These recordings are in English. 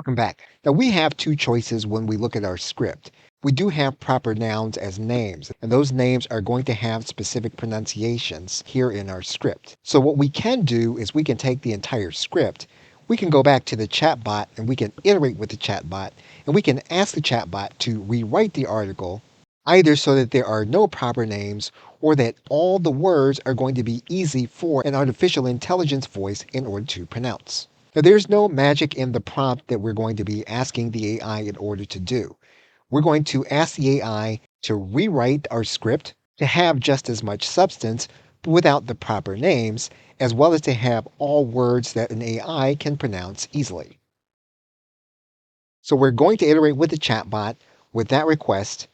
Welcome back. Now we have two choices when we look at our script. We do have proper nouns as names, and those names are going to have specific pronunciations here in our script. So what we can do is we can take the entire script, we can go back to the chatbot and we can iterate with the chatbot, and we can ask the chatbot to rewrite the article either so that there are no proper names or that all the words are going to be easy for an artificial intelligence voice in order to pronounce. Now, there's no magic in the prompt that we're going to be asking the AI in order to do. We're going to ask the AI to rewrite our script to have just as much substance, but without the proper names, as well as to have all words that an AI can pronounce easily. So we're going to iterate with the chatbot with that request.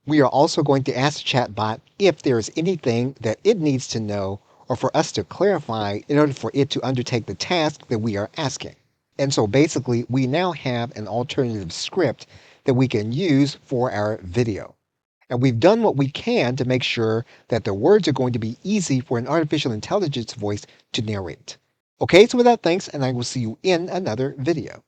We are also going to ask the chatbot if there is anything that it needs to know or for us to clarify in order for it to undertake the task that we are asking. And so basically, we now have an alternative script that we can use for our video. And we've done what we can to make sure that the words are going to be easy for an artificial intelligence voice to narrate. Okay, so with that, thanks, and I will see you in another video.